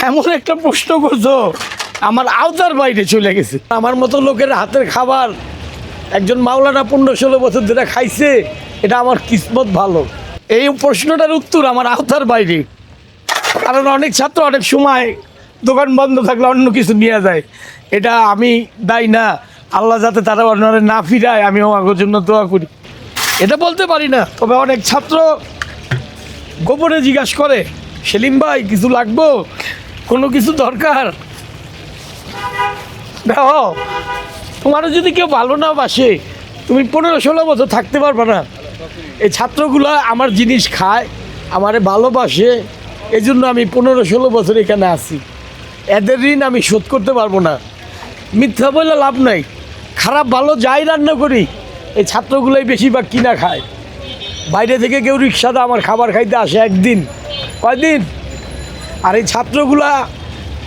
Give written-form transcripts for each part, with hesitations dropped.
এমন একটা প্রশ্ন করছো আমার আওতার বাইরে চলে গেছে। আমার মতো লোকের হাতের খাবার একজন মাওলানা 15-16 বছর ধরে খাইছে, এটা আমার কিসমত ভালো। এই প্রশ্নটার উত্তর আমার আওতার বাইরে। কারণ অনেক ছাত্র অনেক সময় দোকান বন্ধ থাকলে অন্য কিছু নিয়ে যায়, এটা আমি দায়ী না। আল্লাহ যাতে তারা অন্যরা না ফিরায়, আমিও আমার জন্য দোয়া করি। এটা বলতে পারি না, তবে অনেক ছাত্র গোপনে জিজ্ঞাসা করে, সেলিম ভাই কিছু লাগবো, কোনো কিছু দরকার। দেখো, তোমারও যদি কেউ ভালো না বাসে, তুমি 15-16 বছর থাকতে পারবে না। এই ছাত্রগুলো আমার জিনিস খায়, আমারে ভালোবাসে, এই জন্য আমি 15-16 বছর এখানে আছি। এদের ঋণ আমি শোধ করতে পারবো না। মিথ্যা বলে লাভ নাই। খারাপ ভালো যাই রান্না করি, এই ছাত্রগুলোই বেশিরভাগ কিনা খায়। বাইরে থেকে কেউ রিক্সাতে আমার খাবার খাইতে আসে একদিন, কয়দিন। আর এই ছাত্রগুলা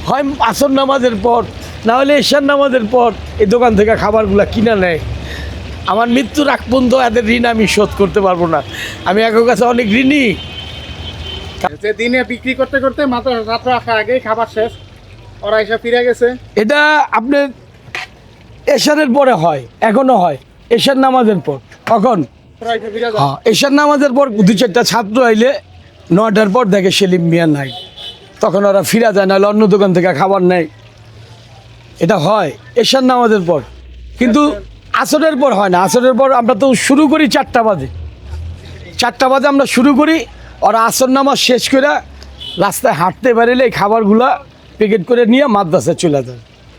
হয় আসর নামাজের পর, না হলে এশার নামাজের পর এই দোকান থেকে খাবারগুলা কিনা নেয়। আমার মৃত্যুর আগ পর্যন্ত এদের ঋণ আমি শোধ করতে পারবো না। আমি একের কাছে অনেক ঋণী। যে দিনে বিক্রি করতে করতে মাত্র রাত্র আসার আগেই খাবার শেষ, ওরা এসে ফিরে গেছে। এটা আপনার এশারের পরে হয়, এখনো হয় এশার নামাজের পর। কখন? ওরা এসে ফিরে যায়। হ্যাঁ, এশার নামাজের পর 2-4টা ছাত্র আইলে 9টার পর দেখে সেলিম মিয়া নাই, তখন ওরা ফিরা যায়, নাহলে অন্য দোকান থেকে খাবার নেয়। এটা হয় এশার নামাজের পর, কিন্তু আসরের পর হয় না। আসরের পর আমরা তো শুরু করি 4টা বাজে। 4টা বাজে আমরা শুরু করি, ওরা আসর নামাজ শেষ করে রাস্তায় হাঁটতে পারলে এই খাবারগুলা প্যাকেট করে নিয়ে মাদ্রাসায় চলে যায়।